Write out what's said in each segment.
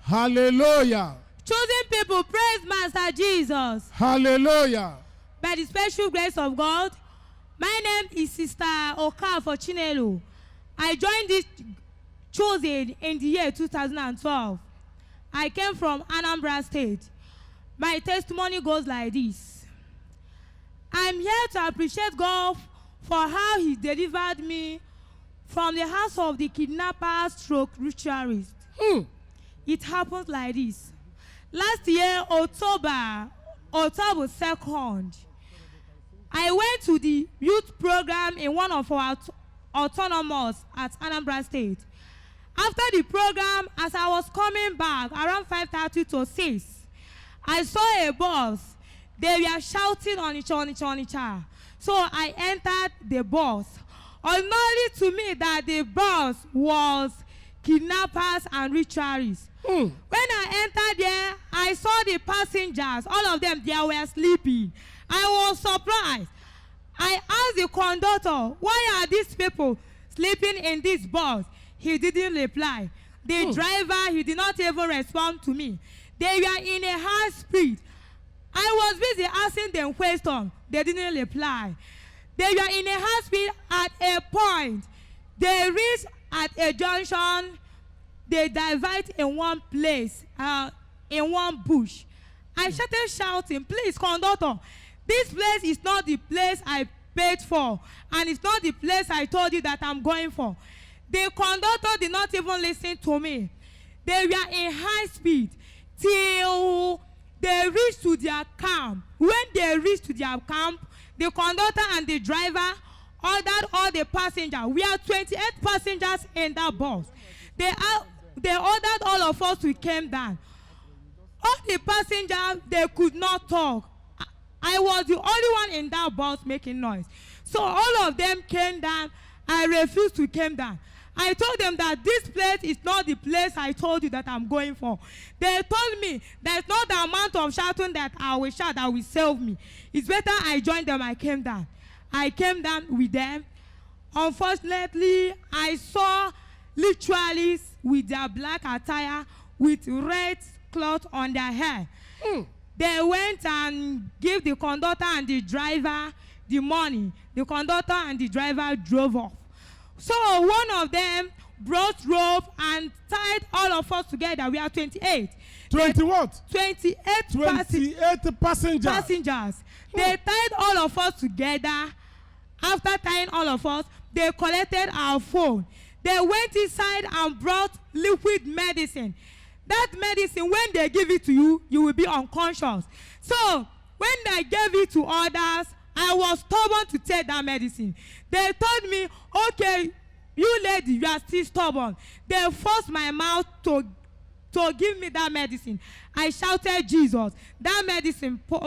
Hallelujah. Chosen people, praise Master Jesus. Hallelujah. By the special grace of God, my name is Sister Okafor Chinelo. I joined this Chosen in the year 2012. I came from Anambra State. My testimony goes like this. I'm here to appreciate God for how He delivered me from the hands of the kidnappers stroke ritualists. It happens like this. Last year, October 2nd, I went to the youth program in one of our autonomous at Anambra State. After the program, as I was coming back around 5:30 to 6, I saw a bus. They were shouting on each other. So I entered the bus. Unknowingly to me that the bus was kidnappers and ritualists. When I entered there, I saw the passengers. All of them, they were sleeping. I was surprised. I asked the conductor, why are these people sleeping in this bus? He didn't reply. The driver, he did not even respond to me. They were in a high speed. I was busy asking them questions. They didn't reply. They were in a high speed at a point. They reached at a junction. They divide in one place, in one bush. I started shouting, please, conductor, this place is not the place I paid for, and it's not the place I told you that I'm going for. The conductor did not even listen to me. They were in high speed till they reached to their camp. When they reached to their camp, the conductor and the driver ordered all the passengers. We are 28 passengers in that bus. They ordered all of us to come down. All the passengers, they could not talk. I was the only one in that bus making noise. So all of them came down. I refused to come down. I told them that this place is not the place I told you that I'm going for. They told me there's not the amount of shouting that I will shout that will save me. It's better I joined them. I came down. I came down with them. Unfortunately, I saw ritualists with their black attire with red cloth on their hair. They went and gave the conductor and the driver the money. The conductor and the driver drove off. So one of them brought rope and tied all of us together. We are 28. 20 what? 28 passengers. They tied all of us together. After tying all of us, they collected our phone. They went inside and brought liquid medicine. That medicine, when they give it to you, you will be unconscious. So when they gave it to others, I was stubborn to take that medicine. They told me, okay, you lady, you are still stubborn. They forced my mouth to give me that medicine. I shouted Jesus. That medicine pour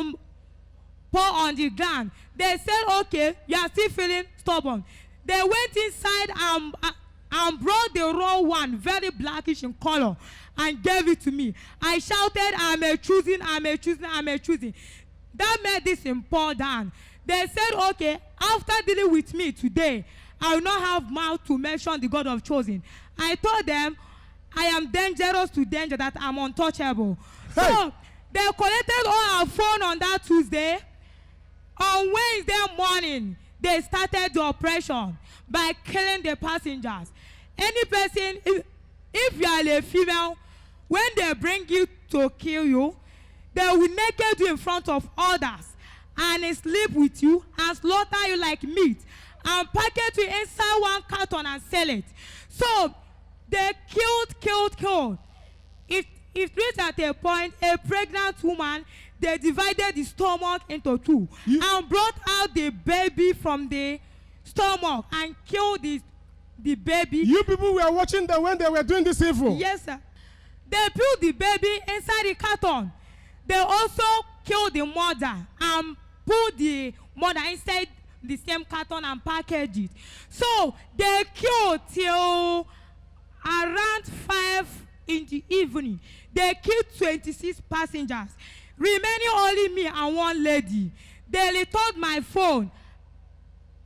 on the ground. They said, okay, you are still feeling stubborn. They went inside and brought the raw one, very blackish in color, and gave it to me. I shouted, I'm a choosing. That medicine poured down. They said, okay, after dealing with me today, I will not have mouth to mention the God of chosen. I told them, I am dangerous to danger, that I'm untouchable. Hey. So they collected all our phone on that Tuesday. On Wednesday morning, they started the operation by killing the passengers. Any person, if you are a female, when they bring you to kill you, they will naked you in front of others and sleep with you and slaughter you like meat and package you inside one carton and sell it. So they killed. It reached at a point, a pregnant woman, they divided the stomach into two and brought out the baby from the stomach and killed the baby. You people were watching them when they were doing this evil? Yes, sir. They put the baby inside the carton. They also killed the mother and put the mother inside the same carton and packaged it. So they killed till around 5 in the evening. They killed 26 passengers, remaining only me and one lady. They returned my phone.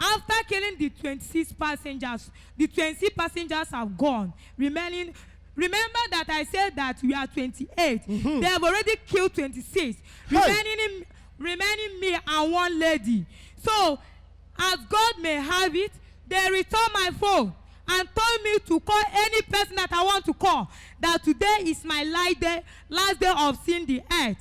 After killing the 26 passengers, the 26 passengers have gone, remaining Remember that I said that we are 28. They have already killed 26, remaining me and one lady. So, as God may have it, they returned my phone and told me to call any person that I want to call. That today is my last day of seeing the earth.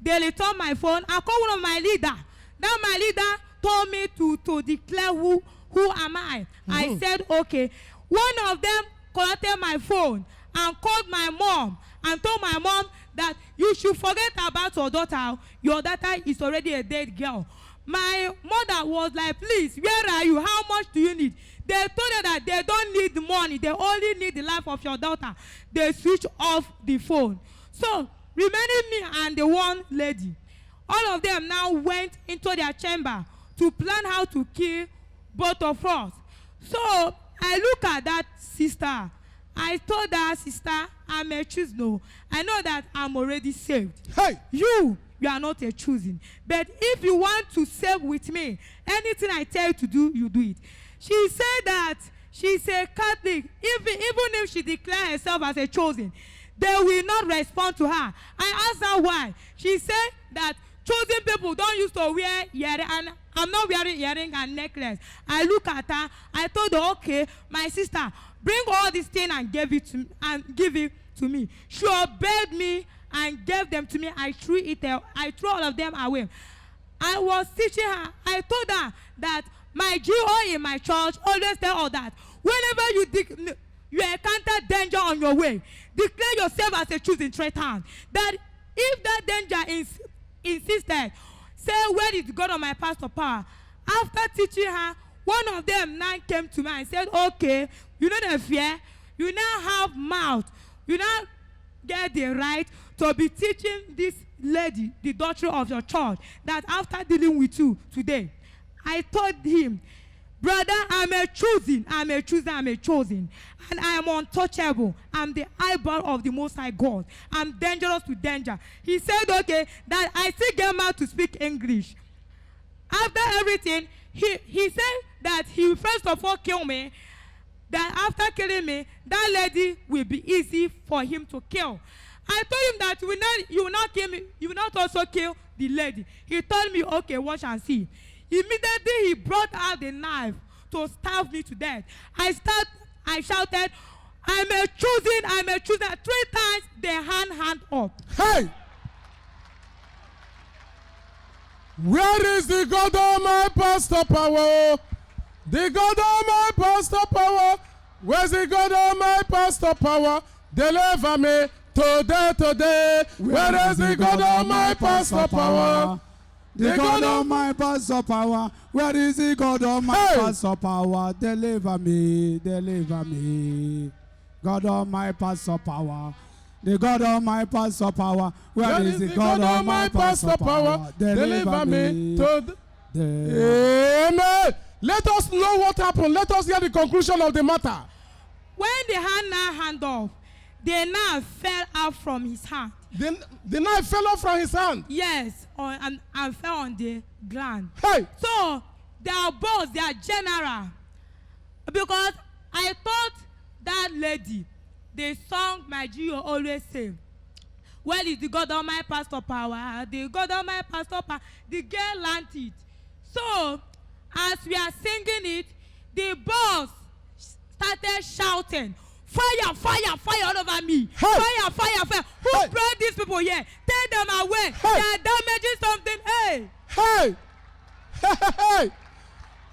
They returned my phone. I called one of my leader. Then my leader told me to declare who am I. I said, okay. One of them collected my phone and called my mom and told my mom that you should forget about your daughter. Your daughter is already a dead girl. My mother was like, please, where are you? How much do you need? They told her that they don't need the money. They only need the life of your daughter. They switched off the phone. So, remaining me and the one lady, all of them now went into their chamber to plan how to kill both of us. So, I look at that sister. I told that sister, I'm a chosen. No, I know that I'm already saved. Hey! You are not a choosing. But if you want to save with me, anything I tell you to do, you do it. She said that she's a Catholic. Even if she declares herself as a chosen, they will not respond to her. I asked her why. She said that chosen people don't used to wear earring, and I'm not wearing earring and necklace. I look at her. I told her, okay, my sister, bring all these things and give it to me. She obeyed me and gave them to me. I threw all of them away. I was teaching her. I told her that my GO in my church always tell her that whenever you encounter danger on your way, declare yourself as a choosing threatened. That if that danger insisted, say, where is God of my pastor power? After teaching her, one of them now came to me and said, okay, you know the fear, you now have mouth, you now get the right to be teaching this lady, the daughter of your church, that after dealing with you today, I told him, brother, I'm a chosen, and I am untouchable. I'm the eyeball of the Most High God. I'm dangerous to danger. He said, okay, that I still get mad to speak English. After everything, he said that he will first of all kill me, that after killing me, that lady will be easy for him to kill. I told him that you will not kill me, you will not also kill the lady. He told me, okay, watch and see. Immediately he brought out the knife to starve me to death. I shouted, I'm a choosing. 3 times they hand up. Hey! Where is the God of my pastor power? The God of my pastor power. Where's the God of my pastor power? Deliver me today. Where is the God of my pastor power? The God of my pastor power, where is the God of my pastor power? Deliver me. God of my pastor power. The God of my pastor power, where is the God of my pastor power? Deliver me. Amen. Let us know what happened. Let us hear the conclusion of the matter. When the hand off, the knife fell out from his hand. The knife fell off from his hand. Yes, and fell on the ground. Hey! So, they are boss, they are general. Because I thought that lady, the song my Gio always say, well, is the God of my pastor power, the God of my pastor power. The girl learned it. So, as we are singing it, the boss started shouting, fire all over me. Hey. Fire. Who brought these people here? Take them away. Hey. They are damaging something. Hey!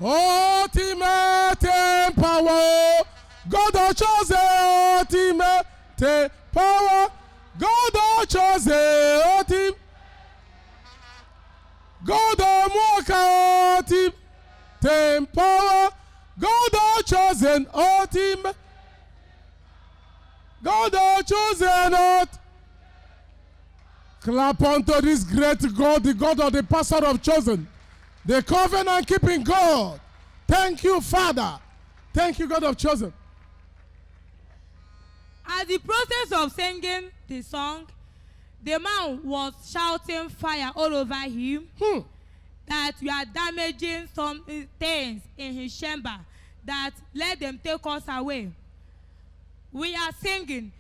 Ultimate power. God of chosen ultimate power. God of chosen ultimate. God of Mocha ultimate power. God of chosen ultimate. God of chosen ultimate. Clap unto this great God, the God of the pastor of chosen, the covenant keeping God. Thank you, Father. Thank you, God of chosen. As the process of singing the song, the man was shouting fire all over him. That we are damaging some things in his chamber. That let them take us away. We are singing.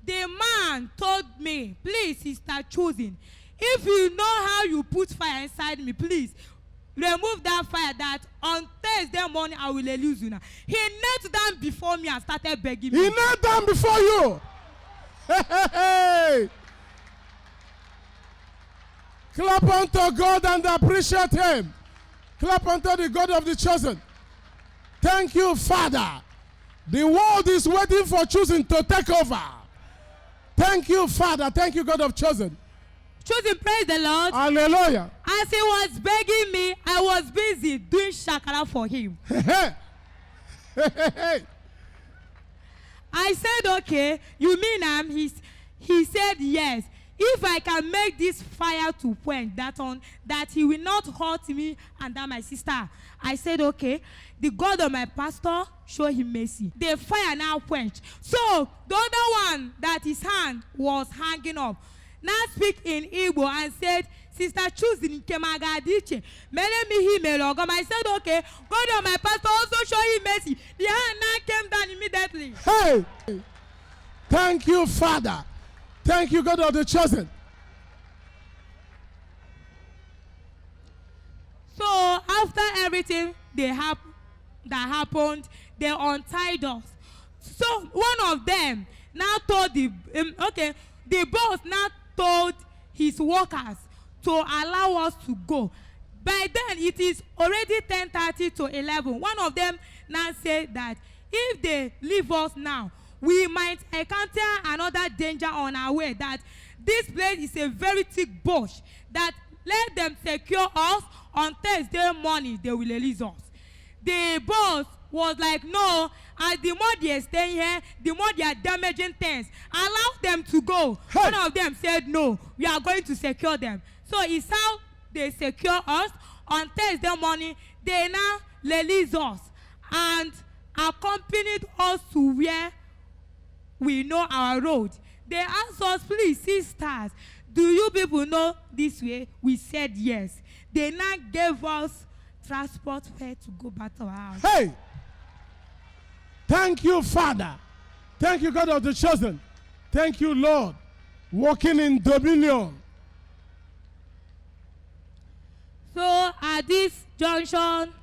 The man told me, please, Sister Choosing, if you know how you put fire inside me, please remove that fire, that on Thursday morning I will release you now. He knelt down before me and started begging me. He knelt down before you. Hey. Clap unto God and appreciate him. Clap unto the God of the chosen. Thank you, Father. The world is waiting for Choosing to take over. Thank you, Father. Thank you, God of chosen. Choosing, praise the Lord. Hallelujah. As he was begging me, I was busy doing shakara for him. I said, okay, you mean he said yes. If I can make this fire to quench that he will not hurt me and that my sister. I said, okay. The God of my pastor, show him mercy. The fire now quenched. So the other one that his hand was hanging up now speak in Igbo and said, Sister Choosing Kemagadiche, I said, okay, God of my pastor also show him mercy. The hand now came down immediately. Hey! Thank you, Father. Thank you, God of the chosen. So after everything that happened, they untied us. So one of them now told the boss now told his workers to allow us to go. By then it is already 10:30 to 11. One of them now said that if they leave us now, we might encounter another danger on our way, that this place is a very thick bush, that let them secure us. On Thursday morning they will release us. The boss was like, no, as the more they are staying here, the more they are damaging things. Allow them to go. Hey. One of them said, no, we are going to secure them. So it's how they secure us. On Thursday morning, they now release us and accompanied us to where we know our road. They asked us, please, sisters, do you people know this way? We said yes. They now gave us transport fare to go back to our house. Hey! Thank you, Father. Thank you, God of the chosen. Thank you, Lord. Walking in dominion. So at this junction,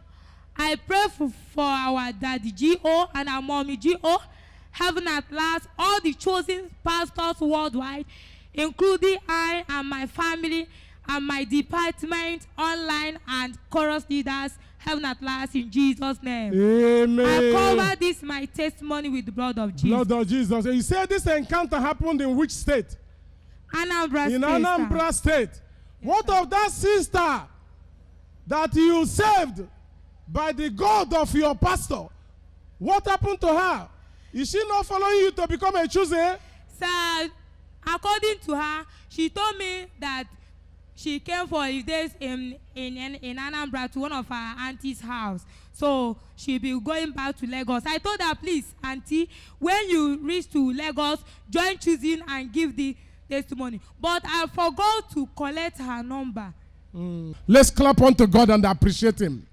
I pray for our daddy G.O. and our mommy G.O. Heaven at last, all the chosen pastors worldwide, including I and my family and my department, online and chorus leaders, heaven at last, in Jesus' name. Amen. I cover this my testimony with the blood of Jesus. Blood of Jesus. You said this encounter happened in which state? Anambra State. In Anambra State. What of that sister that you saved by the God of your pastor? What happened to her? Is she not following you to become a chosen? So, according to her, she told me that she came for days in Anambra to one of her auntie's house. So she'll be going back to Lagos. I told her, please, auntie, when you reach to Lagos, join Choosing and give the testimony. But I forgot to collect her number. Let's clap unto God and appreciate him.